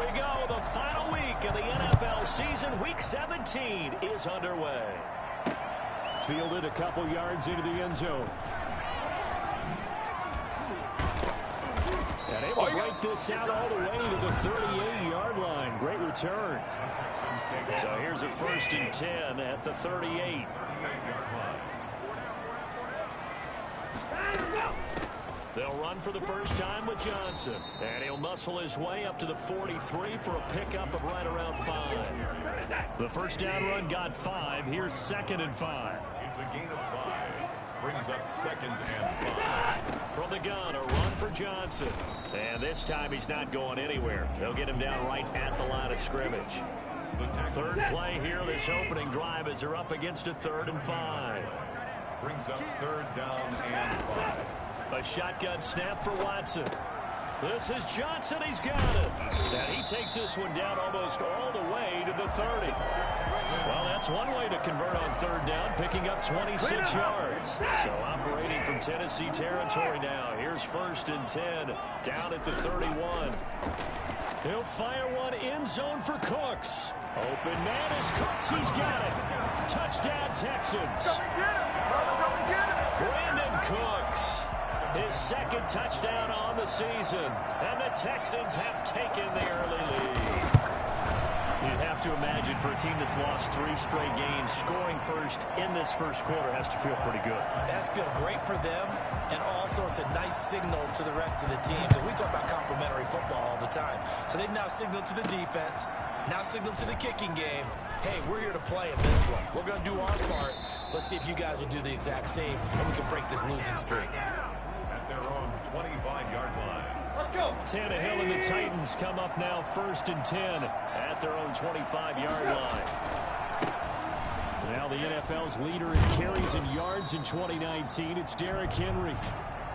we go. The final week of the NFL season. Week 17 is underway. Fielded a couple yards into the end zone. And able to break this out all the way to the 38-yard line. Great return. So here's a 1st and 10 at the 38. They'll run for the first time with Johnson. And he'll muscle his way up to the 43 for a pickup of right around 5. The first down run got 5. Here's 2nd and 5. It's a gain of 5. Brings up 2nd and 5. From the gun, a run for Johnson. And this time he's not going anywhere. They'll get him down right at the line of scrimmage. Third play here, this opening drive, as they're up against a 3rd and 5. Brings up 3rd down and 5. A shotgun snap for Watson. This is Johnson. He's got it. And he takes this one down almost all the way to the 30. Well, that's one way to convert on 3rd down, picking up 26 yards. So operating from Tennessee territory now. Here's 1st and 10 down at the 31. He'll fire one end zone for Cooks. Open man is Cooks. He's got it. Touchdown, Texans. Brandon Cooks. His 2nd touchdown on the season. And the Texans have taken the early lead. You'd have to imagine for a team that's lost 3 straight games, scoring first in this first quarter has to feel pretty good. It has to feel great for them, and also it's a nice signal to the rest of the team. We talk about complementary football all the time. So they've now signaled to the defense, now signaled to the kicking game, hey, we're here to play in this one. We're going to do our part. Let's see if you guys will do the exact same, and we can break this losing streak. At their own 25-yard line. Tannehill and the Titans come up now 1st and 10 at their own 25-yard line. Now the NFL's leader in carries and yards in 2019, it's Derrick Henry.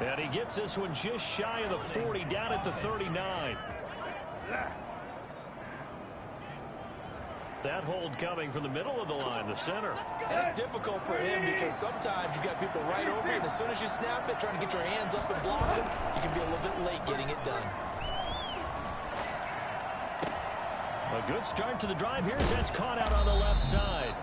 And he gets this one just shy of the 40, down at the 39. That hold coming from the middle of the line, the center. And it's difficult for him because sometimes you've got people right over you, and as soon as you snap it, trying to get your hands up and block them, you can be a little bit late getting it done. A good start to the drive. Here's that's caught out on the left side.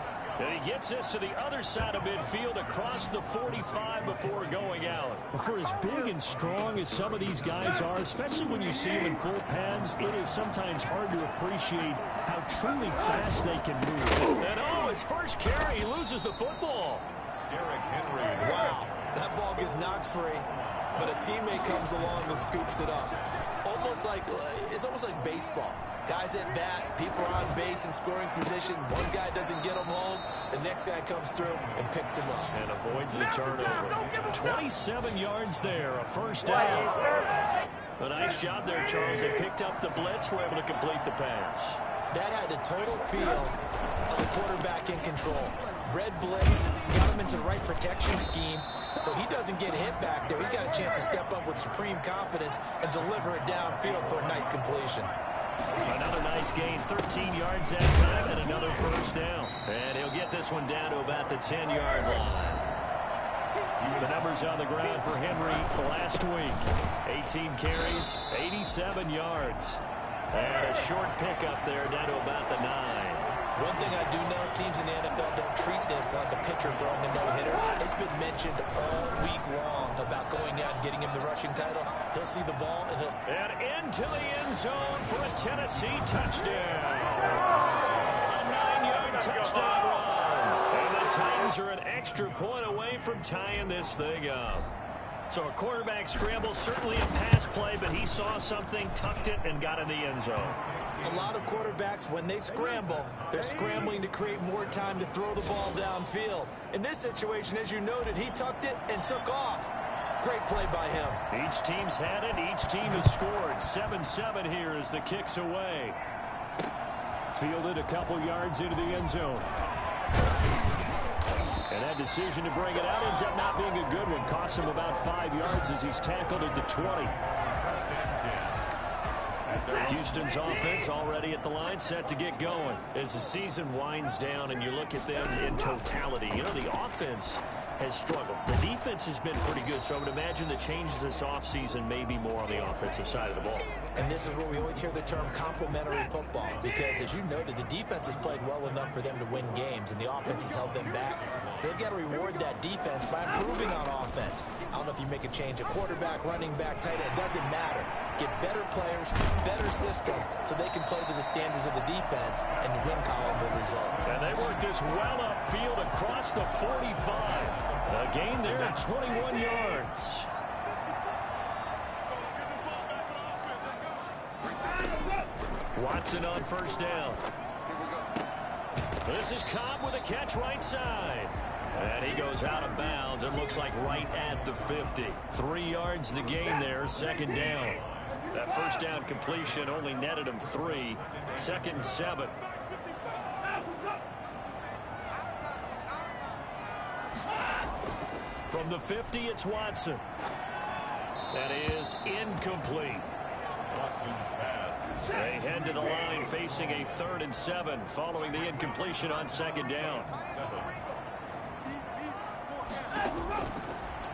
And he gets this to the other side of midfield across the 45 before going out. Well, for as big and strong as some of these guys are, especially when you see them in full pads, it is sometimes hard to appreciate how truly fast they can move. And his first carry, he loses the football. Derrick Henry. Wow, that ball gets knocked free, but a teammate comes along and scoops it up. It's almost like baseball. Guys at bat, people are on base in scoring position. One guy doesn't get him home. The next guy comes through and picks him up. And avoids the turnover. 27 yards there, a first down. A nice job there, Charles. They picked up the blitz, were able to complete the pass. That had the total feel of the quarterback in control. Red blitz, got him into the right protection scheme, so he doesn't get hit back there. He's got a chance to step up with supreme confidence and deliver it downfield for a nice completion. Another nice gain, 13 yards that time, and another first down. And he'll get this one down to about the 10-yard line. The numbers on the ground for Henry last week. 18 carries, 87 yards. And a short pickup there down to about the 9. One thing I do know, teams in the NFL don't treat this like a pitcher throwing a no-hitter. It's been mentioned all week long about going out and getting him the rushing title. He'll see the ball and he'll... And into the end zone for a Tennessee touchdown. A 9-yard touchdown run. And the Titans are an extra point away from tying this thing up. So a quarterback scramble, certainly a pass play, but he saw something, tucked it, and got in the end zone. A lot of quarterbacks, when they scramble, they're scrambling to create more time to throw the ball downfield. In this situation, as you noted, he tucked it and took off. Great play by him. Each team's had it. Each team has scored. 7-7 here as the kick's away. Fielded a couple yards into the end zone. And that decision to bring it out ends up not being a good one. Costs him about 5 yards as he's tackled at the 20. Houston's offense already at the line, set to get going. As the season winds down and you look at them in totality, you know, the offense has struggled. The defense has been pretty good, so I would imagine the changes this offseason may be more on the offensive side of the ball. And this is where we always hear the term complementary football, because as you noted, the defense has played well enough for them to win games, and the offense has held them back. So they've got to reward that defense by improving on offense. I don't know if you make a change at quarterback, running back, tight end, it doesn't matter. Get better players, better system, so they can play to the standards of the defense, and the win column will result. And they work this well upfield across the 45. A gain there of 21 yards. Watson on first down. This is Cobb with a catch right side. And he goes out of bounds. It looks like right at the 50. 3 yards the gain there, second down. That first down completion only netted him 3. 2nd and 7. From the 50, it's Watson. That is incomplete. Watson's pass. They head to the line facing a 3rd and 7 following the incompletion on second down.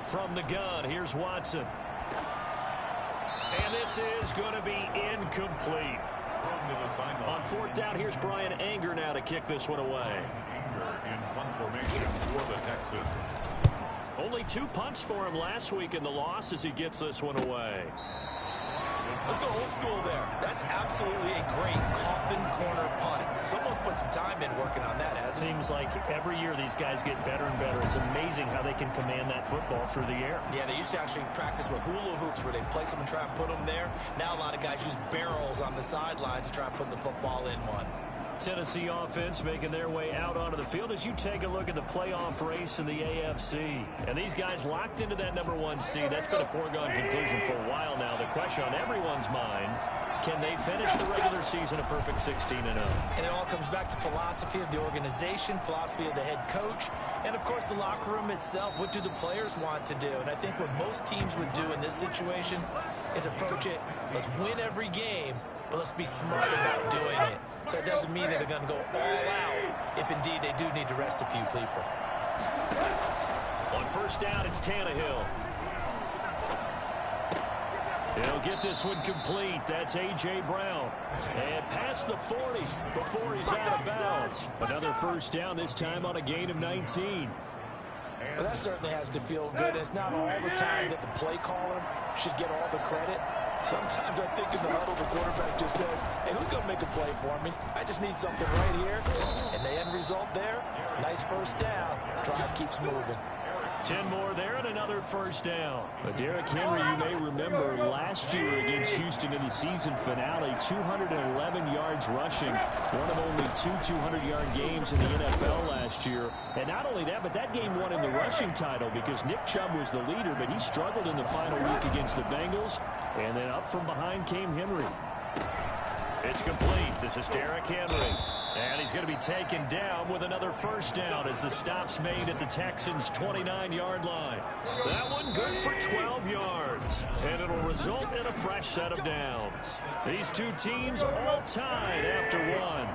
From the gun, here's Watson. And this is going to be incomplete. On 4th down, here's Brian Anger now to kick this one away. Anger in punt formation for the Texans. Only 2 punts for him last week in the loss as he gets this one away. Let's go old school there. That's absolutely a great coffin corner punt. Someone's put some time in working on that, hasn't it? Seems like every year these guys get better and better. It's amazing how they can command that football through the air. Yeah, they used to actually practice with hula hoops where they place them and try and put them there. Now a lot of guys use barrels on the sidelines to try and put the football in one. Tennessee offense making their way out onto the field as you take a look at the playoff race in the AFC. And these guys locked into that #1 seed. That's been a foregone conclusion for a while now. The question on everyone's mind, can they finish the regular season a perfect 16-0? And it all comes back to philosophy of the organization, philosophy of the head coach, and, of course, the locker room itself. What do the players want to do? And I think what most teams would do in this situation is approach it, let's win every game, but let's be smart about doing it. So it doesn't mean that they're going to go all out if, indeed, they do need to rest a few people. On first down, it's Tannehill. He'll get this one complete. That's A.J. Brown. And past the 40 before he's out of bounds. Another first down, this time on a gain of 19. Well, that certainly has to feel good. It's not all the time that the play caller should get all the credit. Sometimes I think in the huddle, the quarterback just says, hey, who's going to make a play for me? I just need something right here. And the end result there, nice first down. Drive keeps moving. 10 more there and another first down. Derrick Henry, you may remember last year against Houston in the season finale, 211 yards rushing. One of only 2 200-yard games in the NFL last year. And not only that, but that game won him the rushing title because Nick Chubb was the leader, but he struggled in the final week against the Bengals. And then up from behind came Henry. It's complete. This is Derrick Henry. And he's going to be taken down with another first down as the stop's made at the Texans' 29-yard line. That one good for 12 yards. And it'll result in a fresh set of downs. These two teams all tied after one.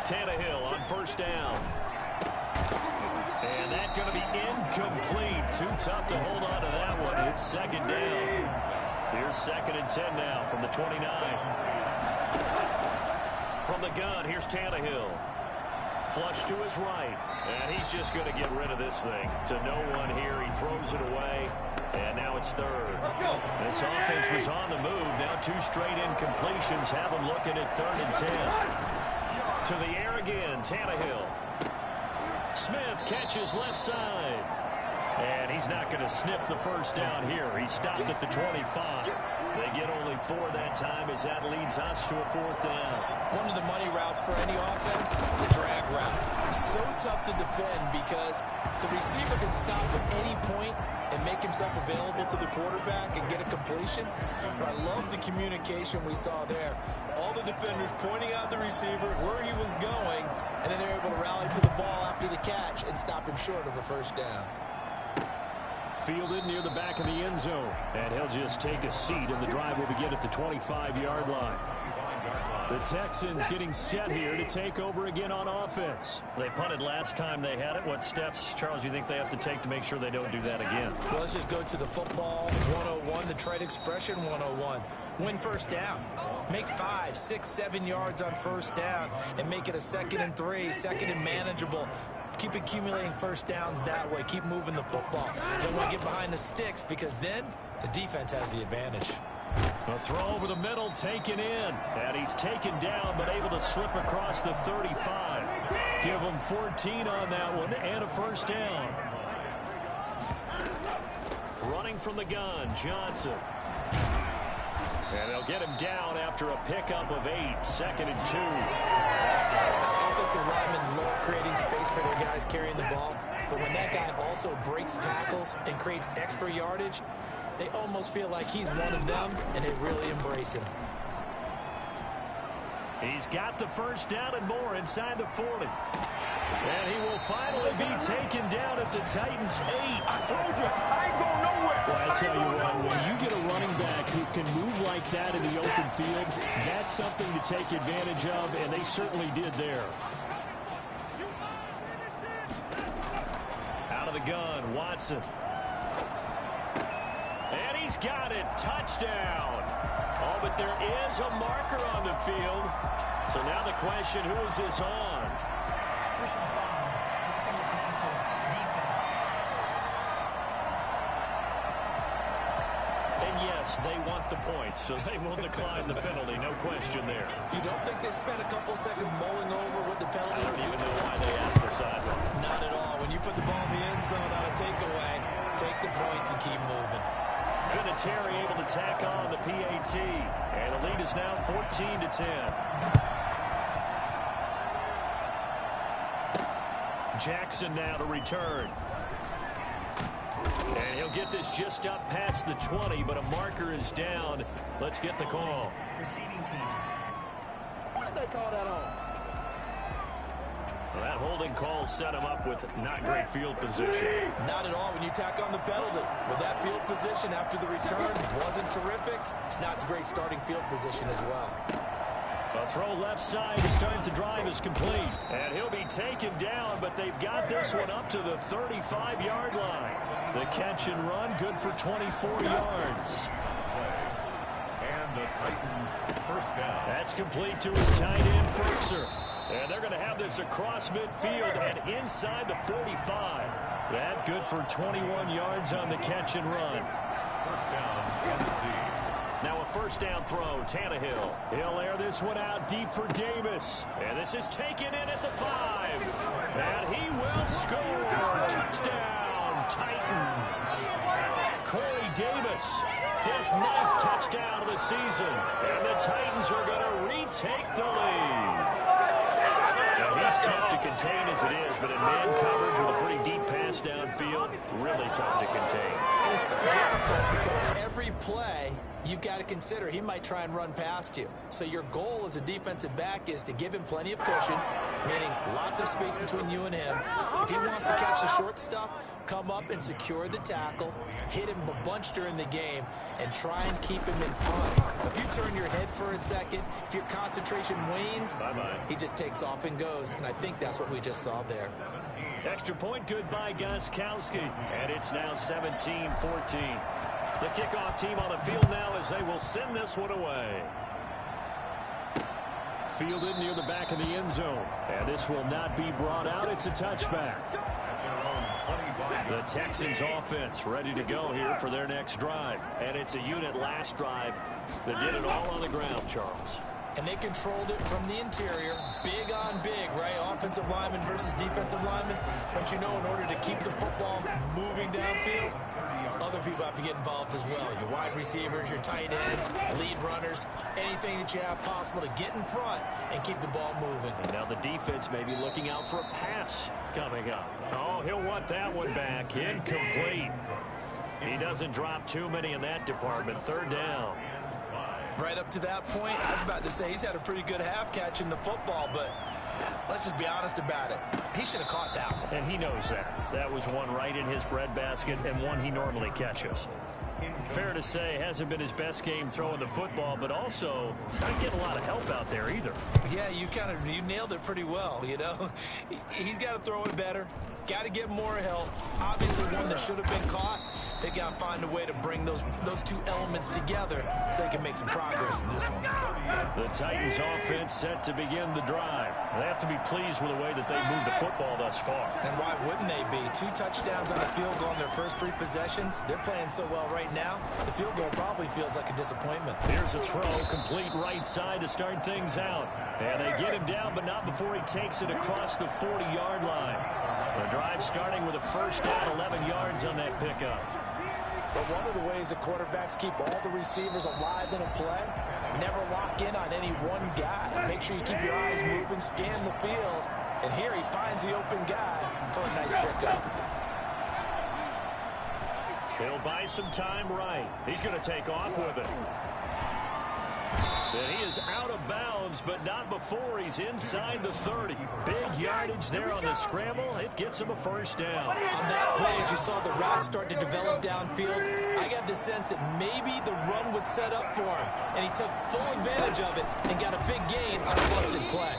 7-7. Tannehill on first down. And that's going to be incomplete. Too tough to hold on to that one. It's second down. Here's 2nd and 10 now from the 29. From the gun, here's Tannehill. Flush to his right. And he's just going to get rid of this thing. To no one here. He throws it away. And now it's 3rd. This offense was on the move. Now 2 straight incompletions have them looking at 3rd and 10. To the air again, Tannehill. Smith catches left side. And he's not going to sniff the first down here. He stopped at the 25. They get only 4 that time as that leads us to a 4th down. One of the money routes for any offense, the drag route. So tough to defend because the receiver can stop at any point and make himself available to the quarterback and get a completion. But I love the communication we saw there. All the defenders pointing out the receiver, where he was going, and then they're able to rally to the ball after the catch and stop him short of a first down. Fielded near the back of the end zone. And he'll just take a seat, and the drive will begin at the 25-yard line. The Texans getting set here to take over again on offense. They punted last time they had it. What steps, Charles, you think they have to take to make sure they don't do that again? Well, let's just go to the football 101, the trade expression 101. Win first down. Make 5, 6, 7 yards on first down and make it a 2nd and 3, 2nd and manageable. Keep accumulating first downs that way. Keep moving the football. Don't want to get behind the sticks because then the defense has the advantage. A throw over the middle taken in. And he's taken down but able to slip across the 35. Give him 14 on that one and a first down. Running from the gun, Johnson. And they'll get him down after a pickup of 8, 2nd and 2. Offensive linemen love creating space for their guys carrying the ball. But when that guy also breaks tackles and creates extra yardage, they almost feel like he's one of them, and they really embrace him. He's got the first down and more inside the 40. And he will finally be taken down at the Titans' 8. I told you, I ain't going nowhere. Well, I tell you what, when you get a running back who can move like that in the open field, that's something to take advantage of, and they certainly did there. Out of the gun, Watson. And he's got it. Touchdown. Oh, but there is a marker on the field. So now the question, who is this on? Personal foul from the Peninsula defense. And yes, they want the points, so they will decline the penalty. No question there. You don't think they spent a couple seconds mulling over what the penalty I don't would even do? know why they asked the sideline. Not at all. When you put the ball in the end zone on a takeaway, take the points and keep moving. Vinatieri able to tack on the PAT. And the lead is now 14-10. Jackson now to return. And he'll get this just up past the 20, but a marker is down. Let's get the call. Receiving team. What did they call that on? Well, that holding call set him up with not great field position. Not at all when you tack on the penalty. With that field position after the return wasn't terrific, it's not a great starting field position as well. A throw left side to start the drive is complete. And he'll be taken down, but they've got this one up to the 35-yard line. The catch and run, good for 24 yards. And the Titans first down. That's complete to his tight end, Ferkser. And they're going to have this across midfield and inside the 45. That good for 21 yards on the catch and run. First down, Tennessee. Now a first down throw, Tannehill. He'll air this one out deep for Davis. And this is taken in at the 5. And he will score. Touchdown, Titans. Corey Davis, his 9th touchdown of the season. And the Titans are going to retake the lead. Now he's tough to contain as it is, but in man coverage with a pretty deep pass downfield, really tough to contain. It's so difficult because every play you've got to consider he might try and run past you. So your goal as a defensive back is to give him plenty of cushion, meaning lots of space between you and him. If he wants to catch the short stuff, come up and secure the tackle, hit him a bunch during the game, and try and keep him in front. If you turn your head for a second, if your concentration wanes, he just takes off and goes, and I think that's what we just saw there. Extra point good by Gostkowski, and it's now 17-14. The kickoff team on the field now as they will send this one away. Fielded near the back of the end zone. And this will not be brought out. It's a touchback. The Texans offense ready to go here for their next drive. And it's a unit last drive that did it all on the ground, Charles. And they controlled it from the interior. Big on big, right? Offensive lineman versus defensive lineman. But you know, in order to keep the football moving downfield, other people have to get involved as well. Your wide receivers, your tight ends, lead runners, anything that you have possible to get in front and keep the ball moving. And now the defense may be looking out for a pass coming up. Oh, he'll want that one back. Incomplete. He doesn't drop too many in that department. Third down. Right up to that point, I was about to say he's had a pretty good half catching the football, but Let's just be honest about it. He should have caught that one. And he knows that. That was one right in his breadbasket and one he normally catches. Fair to say, hasn't been his best game throwing the football, but also not getting a lot of help out there either. Yeah, you nailed it pretty well, you know. He's got to throw it better. Got to get more help. Obviously one that should have been caught. They got to find a way to bring those two elements together so they can make some progress in this one. The Titans offense set to begin the drive. They have to be pleased with the way that they moved the football thus far. And why wouldn't they be? 2 touchdowns on a field goal in their first 3 possessions. They're playing so well right now, the field goal probably feels like a disappointment. Here's a throw, complete right side to start things out. And they get him down, but not before he takes it across the 40-yard line. The drive starting with a first down, 11 yards on that pickup. But one of the ways that quarterbacks keep all the receivers alive in a play, never lock in on any one guy. Make sure you keep your eyes moving, scan the field. And here he finds the open guy for a nice pickup. He'll buy some time right. He's going to take off with it. And he is out of bounds, but not before he's inside the 30. Big yardage there on the scramble. It gets him a first down. On that play, as you saw the route start to develop downfield, I got the sense that maybe the run would set up for him. And he took full advantage of it and got a big gain on a busted play.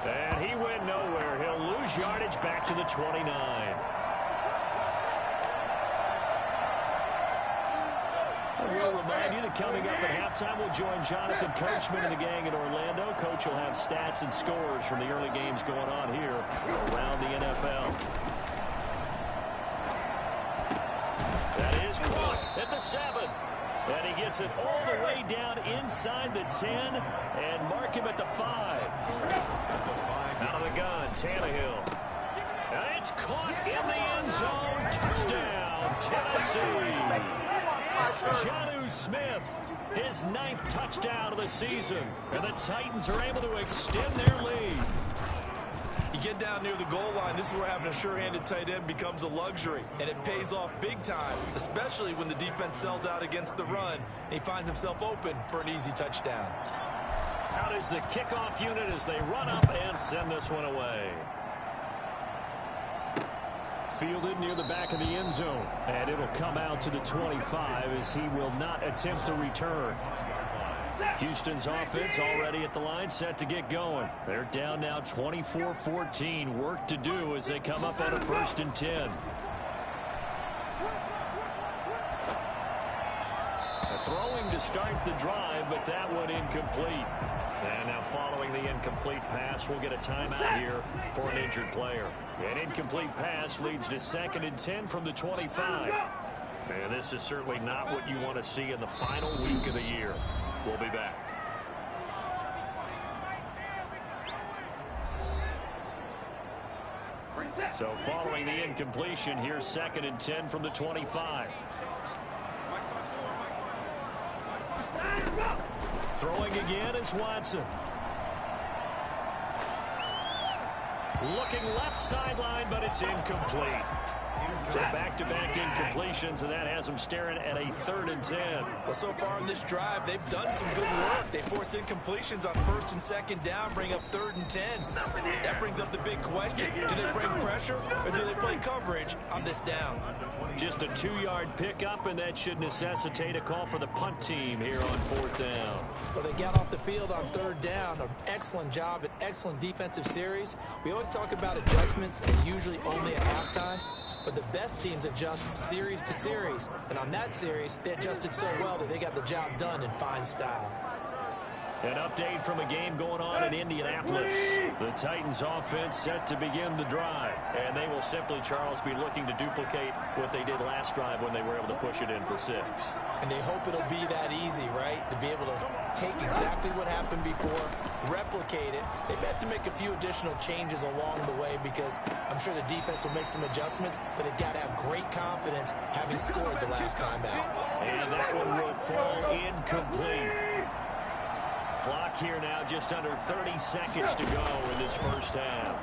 And he went nowhere. He'll lose yardage back to the 29. We'll remind you that coming up at halftime, we'll join Jonathan Coachman and the gang in Orlando. Coach will have stats and scores from the early games going on here around the NFL. That is caught at the 7. And he gets it all the way down inside the 10 and mark him at the 5. Out of the gun, Tannehill. And it's caught in the end zone. Touchdown, Tennessee. Jonnu Smith, his 9th touchdown of the season. And the Titans are able to extend their lead. You get down near the goal line, this is where having a sure-handed tight end becomes a luxury. And it pays off big time, especially when the defense sells out against the run. And he finds himself open for an easy touchdown. Out is the kickoff unit as they run up and send this one away. Fielded near the back of the end zone. And it'll come out to the 25 as he will not attempt to return. Houston's offense already at the line, set to get going. They're down now 24-14. Work to do as they come up on a 1st and 10. Throwing to start the drive, but that one incomplete. And now following the incomplete pass, we'll get a timeout here for an injured player. An incomplete pass leads to 2nd and 10 from the 25. And this is certainly not what you want to see in the final week of the year. We'll be back. So following the incompletion, here's 2nd and 10 from the 25. Throwing again is Watson. Looking left sideline, but it's incomplete. So back-to-back incompletions, and that has them staring at a 3rd and 10. Well, so far in this drive, they've done some good work. They force incompletions on 1st and 2nd down, bring up 3rd and 10. That brings up the big question. Do they bring pressure, or do they play coverage on this down? Just a 2-yard pickup, and that should necessitate a call for the punt team here on 4th down. Well, they got off the field on 3rd down. An excellent job, an excellent defensive series. We always talk about adjustments, and usually only at halftime. But the best teams adjust series to series. And on that series, they adjusted so well that they got the job done in fine style. An update from a game going on in Indianapolis. The Titans offense set to begin the drive. And they will simply, Charles, be looking to duplicate what they did last drive when they were able to push it in for 6. And they hope it'll be that easy, right? To be able to take exactly what happened before, replicate it. They've had to make a few additional changes along the way because I'm sure the defense will make some adjustments, but they've got to have great confidence having scored the last time out. And that one will fall incomplete. Clock here now, just under 30 seconds to go in this first half.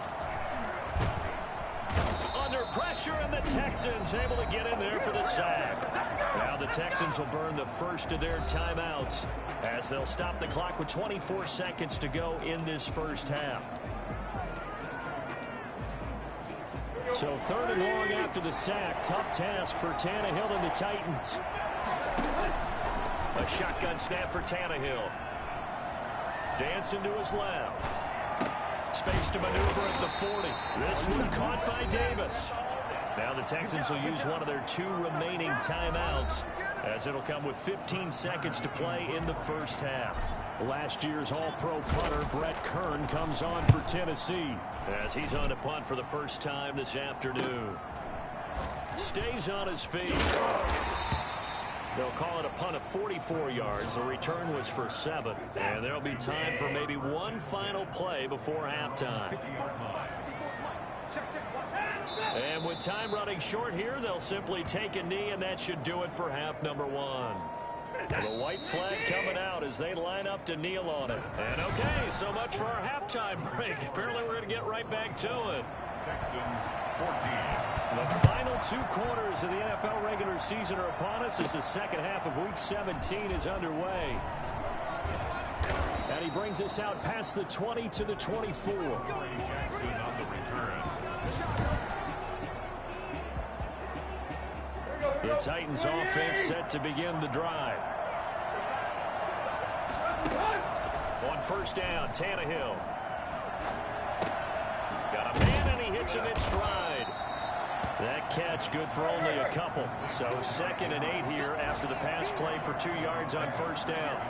Under pressure, and the Texans able to get in there for the sack. Now the Texans will burn the first of their timeouts as they'll stop the clock with 24 seconds to go in this first half. So 3rd and long after the sack. Tough task for Tannehill and the Titans. A shotgun snap for Tannehill. Dancing to his left. Space to maneuver at the 40. This one caught by Davis. Now the Texans will use one of their 2 remaining timeouts, as it'll come with 15 seconds to play in the first half. Last year's All-Pro punter Brett Kern comes on for Tennessee, as he's on to punt for the first time this afternoon. Stays on his feet. They'll call it a punt of 44 yards. The return was for 7. And there'll be time for maybe one final play before halftime. And with time running short here, they'll simply take a knee, and that should do it for half number 1. The white flag coming out as they line up to kneel on it. And okay, so much for our halftime break. Apparently we're going to get right back to it. Texans 14. The final 2 quarters of the NFL regular season are upon us as the second half of Week 17 is underway. And he brings us out past the 20 to the 24. Jackson on the return. The Titans offense set to begin the drive. On first down, Tannehill. Got a man, and he hits him in stride. That catch good for only a couple. So 2nd and 8 here after the pass play for 2 yards on first down.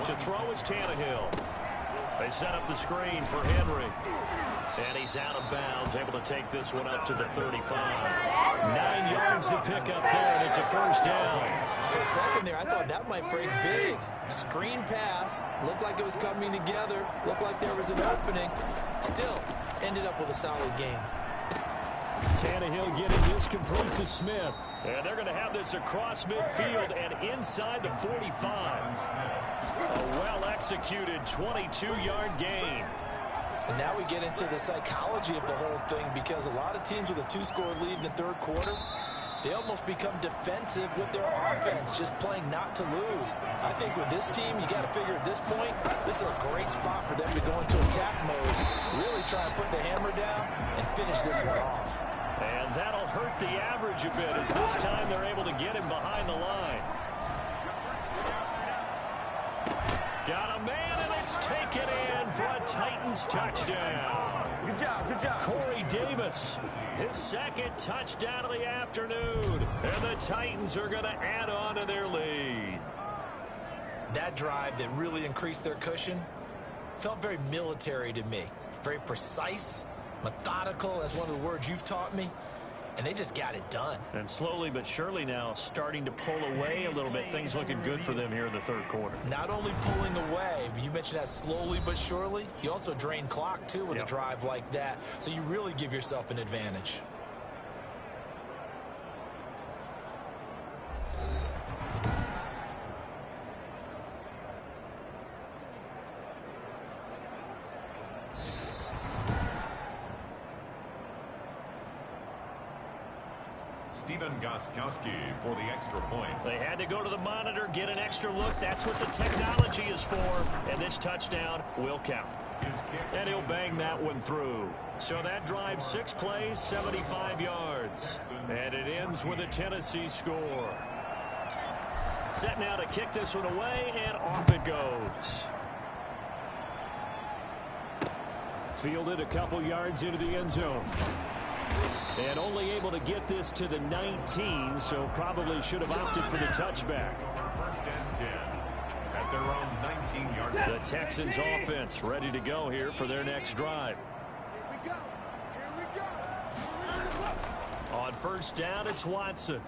To throw is Tannehill. They set up the screen for Henry. And he's out of bounds, able to take this one up to the 35. 9 yards to pick up there, and it's a first down. For a second there, I thought that might break big. Screen pass. Looked like it was coming together. Looked like there was an opening. Still, ended up with a solid game. Tannehill getting this complete to Smith. And they're going to have this across midfield and inside the 45. A well-executed 22-yard gain. And now we get into the psychology of the whole thing, because a lot of teams with a 2-score lead in the 3rd quarter, they almost become defensive with their offense, just playing not to lose. I think with this team, you got to figure at this point, this is a great spot for them to go into attack mode, really try and put the hammer down and finish this one off. And that'll hurt the average a bit, as this time they're able to get him behind the line. Got a man, and it's taken in for a Titans touchdown. Good job. Corey Davis, his 2nd touchdown of the afternoon. And the Titans are going to add on to their lead. That drive that really increased their cushion felt very military to me. Very precise, methodical, that's one of the words you've taught me. And they just got it done. And slowly but surely now starting to pull away a little bit. Things looking good for them here in the 3rd quarter. Not only pulling away, but you mentioned that slowly but surely. You also drain clock, too, with a drive like that. So you really give yourself an advantage. Stephen Gostkowski for the extra point. They had to go to the monitor, get an extra look. That's what the technology is for. And this touchdown will count. And he'll bang that one through. So that drive, 6 plays, 75 yards. And it ends with a Tennessee score. Set now to kick this one away, and off it goes. Fielded a couple yards into the end zone. And only able to get this to the 19, so probably should have opted for the touchback. First and 10 at their own 19-yard line. The Texans offense ready to go here for their next drive. On first down, it's Watson.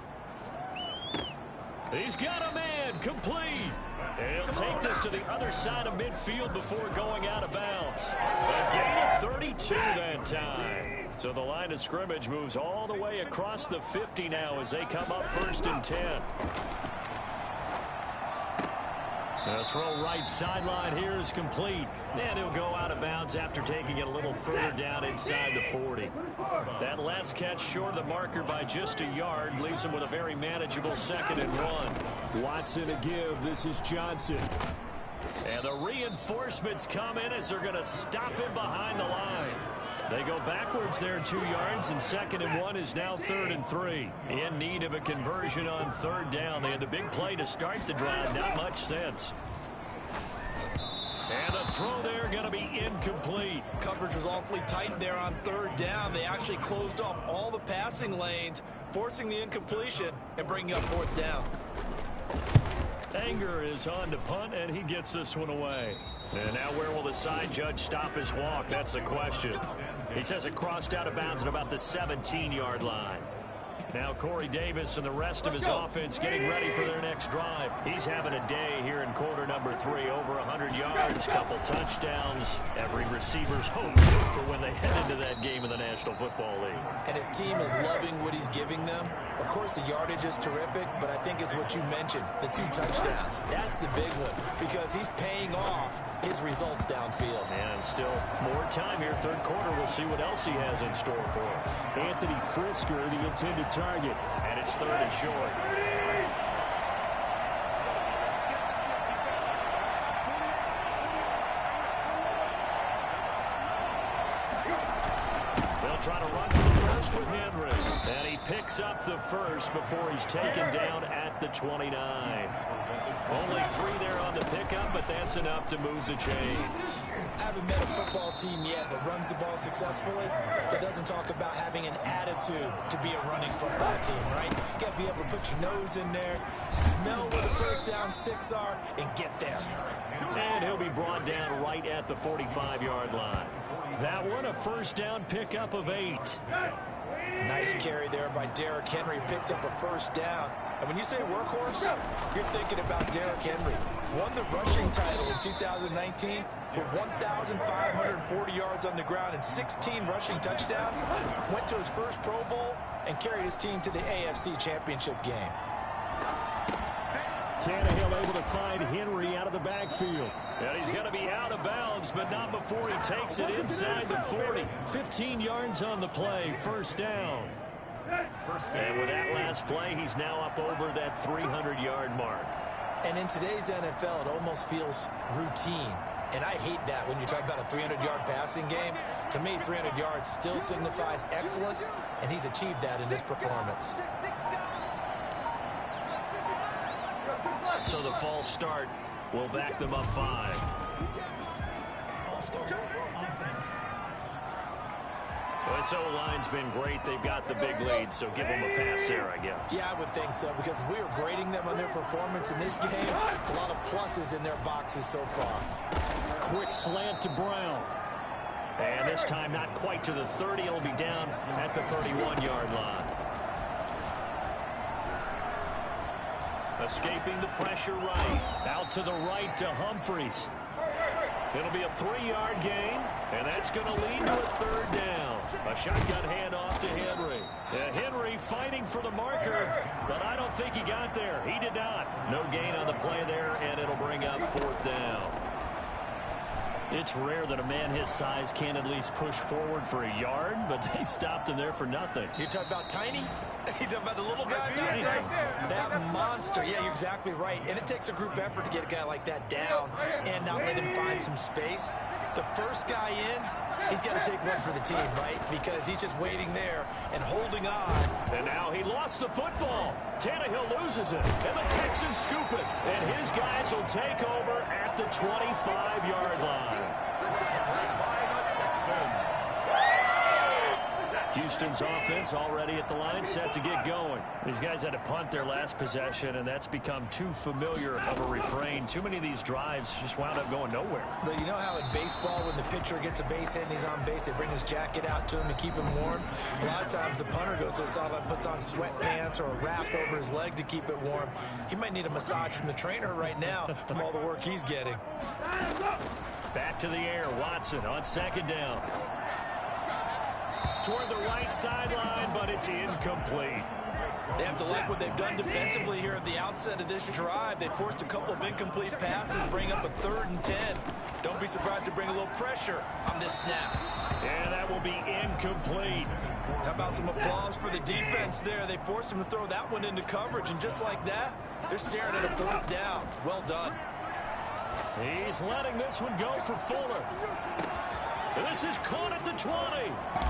He's got a man, complete. And he'll take this to the other side of midfield before going out of bounds. A gain of 32 that time. So the line of scrimmage moves all the way across the 50 now as they come up first and 10. The throw right sideline here is complete. And he'll go out of bounds after taking it a little further down inside the 40. That last catch short of the marker by just a yard leaves him with a very manageable 2nd and 1. Watson a give. This is Johnson. And the reinforcements come in as they're going to stop him behind the line. They go backwards there 2 yards, and 2nd and 1 is now 3rd and 3. In need of a conversion on 3rd down. They had the big play to start the drive. Not much sense. And the throw there going to be incomplete. Coverage was awfully tight there on 3rd down. They actually closed off all the passing lanes, forcing the incompletion and bringing up 4th down. Anger is on to punt, and he gets this one away. And now where will the side judge stop his walk? That's the question. He says it crossed out of bounds at about the 17-yard line. Now Corey Davis and the rest of his offense getting ready for their next drive. He's having a day here in quarter number 3. Over 100 yards, couple touchdowns. Every receiver's hope for when they head into that game in the National Football League. And his team is loving what he's giving them. Of course, the yardage is terrific, but I think it's what you mentioned, the 2 touchdowns. That's the big one because he's paying off his results downfield. And still more time here. 3rd quarter. We'll see what else he has in store for us. Anthony Frisker, the intended target. And it's 3rd and short. They'll try to run for the first with Henry. And he picks up the first before he's taken down at the 29. Only 3 there on the pickup, but that's enough to move the chains. I haven't met a football team yet that runs the ball successfully that doesn't talk about having an attitude to be a running football team, right? You got to be able to put your nose in there, smell where the first down sticks are, and get there. And he'll be brought down right at the 45-yard line. That one, a first down pickup of 8. Nice carry there by Derrick Henry. Picks up a first down. And when you say workhorse, you're thinking about Derrick Henry. Won the rushing title in 2019 with 1,540 yards on the ground and 16 rushing touchdowns. Went to his first Pro Bowl and carried his team to the AFC Championship game. Tannehill able to find Henry out of the backfield. And he's going to be out of bounds, but not before he takes it inside the 40. 15 yards on the play, first down. And with that last play, he's now up over that 300-yard mark. And in today's NFL, it almost feels routine. And I hate that when you talk about a 300-yard passing game. To me, 300 yards still signifies excellence, and he's achieved that in this performance. So the false start will back them up 5. False start, offense. Well, this O-line's been great. They've got the big lead, so give them a pass there, I guess. Yeah, I would think so, because if we were grading them on their performance in this game, a lot of pluses in their boxes so far. Quick slant to Brown. And this time not quite to the 30. It'll be down at the 31-yard line. Escaping the pressure right. Out to the right to Humphries. It'll be a 3-yard gain, and that's going to lead to a 3rd down. A shotgun handoff to Henry. Henry fighting for the marker, but I don't think he got there. He did not. No gain on the play there, and it'll bring up 4th down. It's rare that a man his size can't at least push forward for a yard, but they stopped him there for nothing. You're talking about tiny? You're talking about the little guy back there? That monster. Yeah, you're exactly right. And it takes a group effort to get a guy like that down and not let him find some space. The first guy in, he's got to take one for the team, right? Because he's just waiting there and holding on. And now he lost the football. Tannehill loses it, and the Texans scoop it. And his guys will take over at the 25-yard line. Houston's offense already at the line, set to get going. These guys had to punt their last possession, and that's become too familiar of a refrain. Too many of these drives just wound up going nowhere. But you know how in baseball, when the pitcher gets a base hit and he's on base, they bring his jacket out to him to keep him warm? A lot of times the punter goes to the sideline, puts on sweatpants or a wrap over his leg to keep it warm. He might need a massage from the trainer right now from all the work he's getting. Back to the air, Watson on 2nd down. Toward the right sideline, but it's incomplete. They have to like what they've done defensively here at the outset of this drive. They forced a couple of incomplete passes, bring up a 3rd and 10. Don't be surprised to bring a little pressure on this snap. And that will be incomplete. How about some applause for the defense there? They forced him to throw that one into coverage, and just like that, they're staring at a 4th down. Well done. He's letting this one go for Fuller. This is caught at the 20.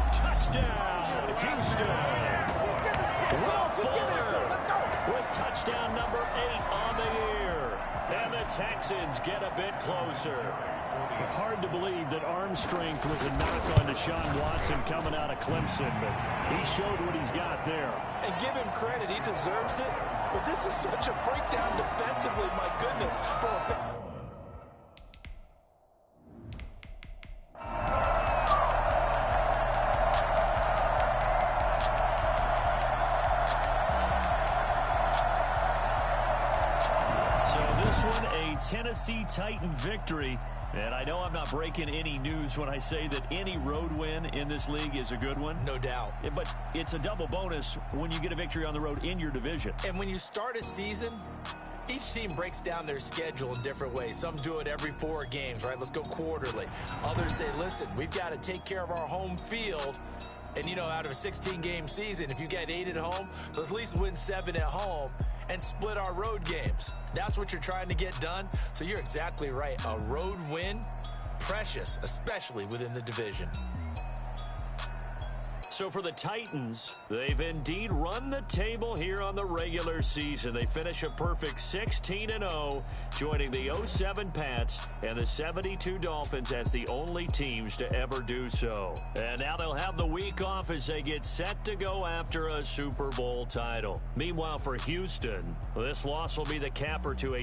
Touchdown, Houston. Will Fuller with touchdown number 8 on the year. And the Texans get a bit closer. Hard to believe that arm strength was a knock on Deshaun Watson coming out of Clemson, but he showed what he's got there. And give him credit, he deserves it. But this is such a breakdown defensively, my goodness. Tennessee Titan victory. And I know I'm not breaking any news when I say that any road win in this league is a good one. No doubt. But it's a double bonus when you get a victory on the road in your division. And when you start a season, each team breaks down their schedule in different ways. Some do it every 4 games, right? Let's go quarterly. Others say, listen, we've got to take care of our home field. And, you know, out of a 16-game season, if you get 8 at home, let's at least win 7 at home and split our road games. That's what you're trying to get done. So you're exactly right. A road win, precious, especially within the division. So for the Titans, they've indeed run the table here on the regular season. They finish a perfect 16-0, joining the 07 Pats and the 72 Dolphins as the only teams to ever do so. And now they'll have the week off as they get set to go after a Super Bowl title. Meanwhile, for Houston, this loss will be the capper to a